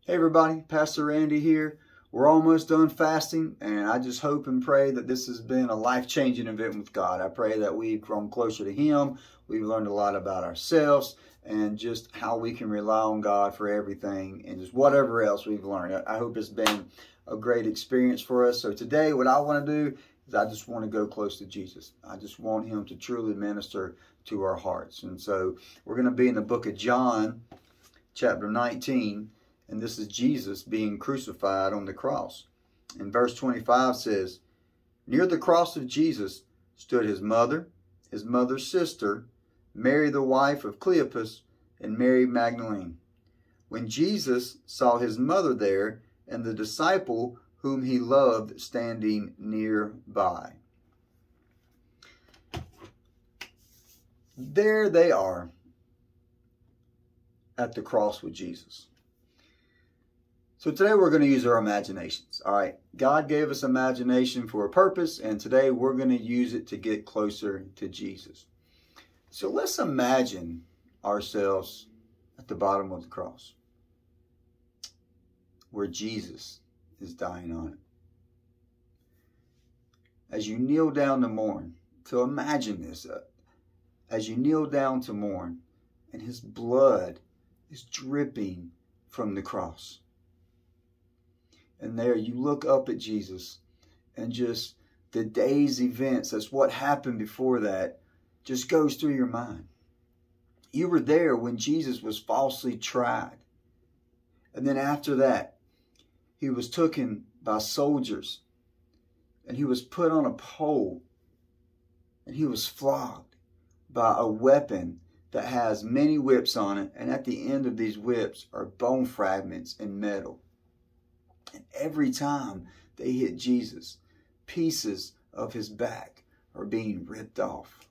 Hey everybody, Pastor Randy here. We're almost done fasting, and I just hope and pray that this has been a life-changing event with God. I pray that we've grown closer to Him. We've learned a lot about ourselves and just how we can rely on God for everything and just whatever else we've learned. I hope it's been a great experience for us. So today what I want to do is I just want to go close to Jesus. I just want Him to truly minister to our hearts. And so we're going to be in the book of John, chapter 19. And this is Jesus being crucified on the cross. And verse 25 says, "Near the cross of Jesus stood his mother's sister, Mary the wife of Cleopas, and Mary Magdalene. When Jesus saw his mother there, and the disciple whom he loved standing nearby." There they are at the cross with Jesus. So today we're going to use our imaginations. All right, God gave us imagination for a purpose, and today we're going to use it to get closer to Jesus. So let's imagine ourselves at the bottom of the cross, where Jesus is dying on it. As you kneel down to mourn, so imagine this, as you kneel down to mourn, and his blood is dripping from the cross. And there you look up at Jesus, and just the day's events, that's what happened before that, just goes through your mind. You were there when Jesus was falsely tried. And then after that, he was taken by soldiers, and he was put on a pole, and he was flogged by a weapon that has many whips on it. And at the end of these whips are bone fragments and metal. And every time they hit Jesus, pieces of his back are being ripped off.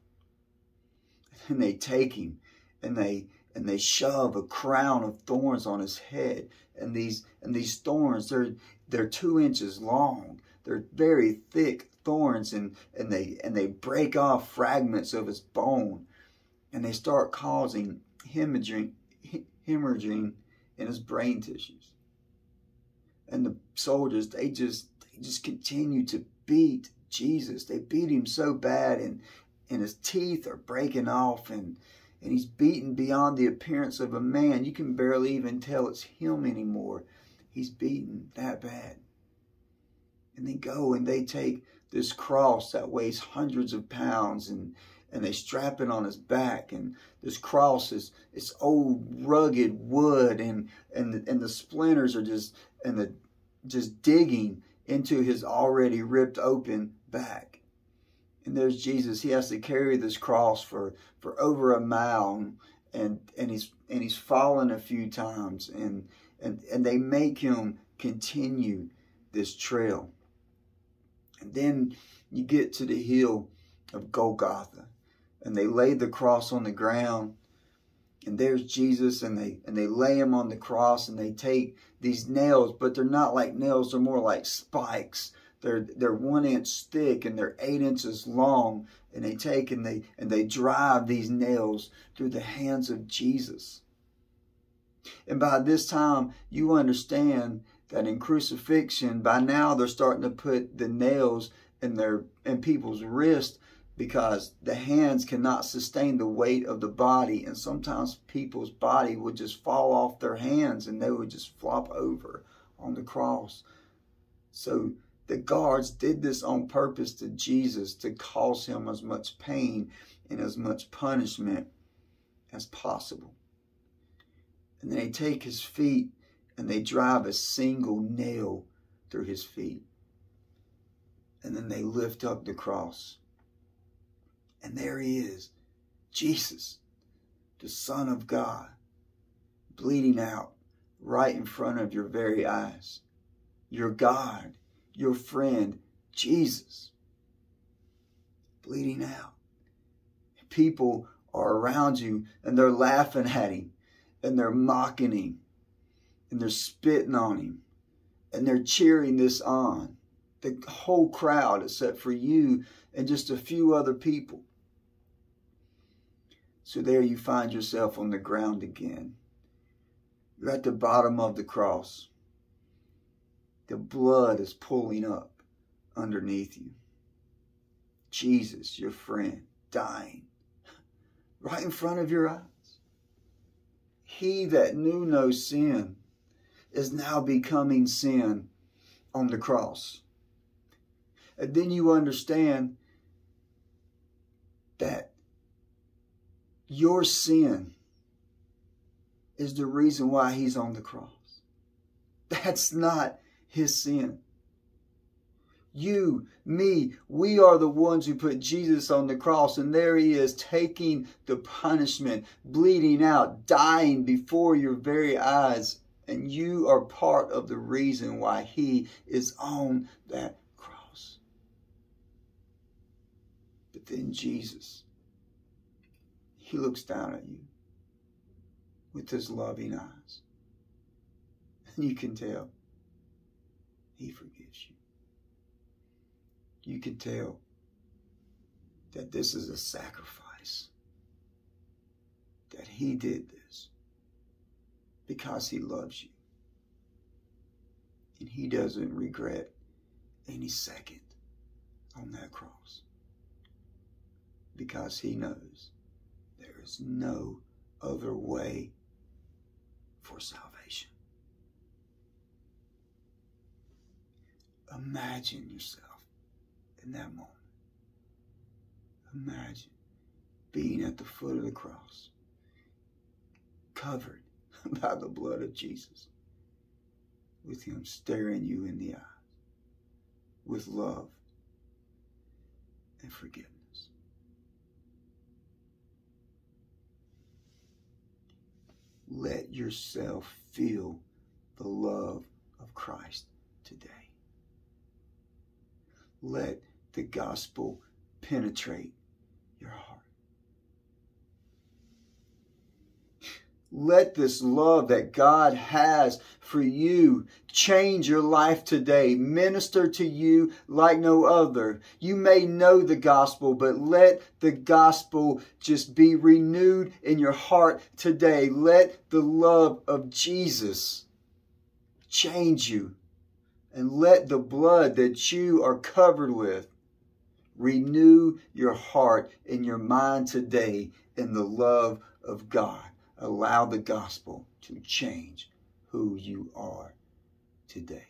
And they take him and they shove a crown of thorns on his head. And these thorns, they're 2 inches long. They're very thick thorns, and they break off fragments of his bone, and they start causing hemorrhaging in his brain tissues. And the soldiers, they just continue to beat Jesus. They beat him so bad, and his teeth are breaking off, and he's beaten beyond the appearance of a man. You can barely even tell it's him anymore. He's beaten that bad. And they go and they take this cross that weighs hundreds of pounds, and they strap it on his back. And this cross is it's old rugged wood, and the splinters are just digging into his already ripped open back. And there's Jesus. He has to carry this cross for over a mile, and he's fallen a few times, and they make him continue this trail. And then you get to the hill of Golgotha, and they lay the cross on the ground, and there's Jesus, and they lay him on the cross, and they take these nails, but they're not like nails, they're more like spikes. They're 1 inch thick, and they're 8 inches long, and they take and they drive these nails through the hands of Jesus. And by this time, you understand that in crucifixion, by now they're starting to put the nails in people's wrists, because the hands cannot sustain the weight of the body. And sometimes people's body would just fall off their hands, and they would just flop over on the cross. So the guards did this on purpose to Jesus, to cause him as much pain and as much punishment as possible. And then they take his feet, and they drive a single nail through his feet. And then they lift up the cross. And there he is, Jesus, the Son of God, bleeding out right in front of your very eyes. Your God, your friend, Jesus, bleeding out. People are around you, and they're laughing at him, and they're mocking him, and they're spitting on him, and they're cheering this on. The whole crowd, except for you and just a few other people. So there you find yourself on the ground again. You're at the bottom of the cross. The blood is pulling up underneath you. Jesus, your friend, dying right in front of your eyes. He that knew no sin is now becoming sin on the cross. And then you understand that your sin is the reason why he's on the cross. That's not his sin. You, me, we are the ones who put Jesus on the cross, and there he is taking the punishment, bleeding out, dying before your very eyes, and you are part of the reason why he is on that cross. But then Jesus, he looks down at you with his loving eyes, and you can tell he forgives you. You can tell that this is a sacrifice, that he did this because he loves you. And he doesn't regret any second on that cross, because he knows there is no other way for salvation. Imagine yourself in that moment. Imagine being at the foot of the cross, covered by the blood of Jesus, with him staring you in the eye, with love and forgiveness. Let yourself feel the love of Christ today. Let the gospel penetrate your heart. Let this love that God has for you change your life today. Minister to you like no other. You may know the gospel, but let the gospel just be renewed in your heart today. Let the love of Jesus change you. And let the blood that you are covered with renew your heart and your mind today in the love of God. Allow the gospel to change who you are today.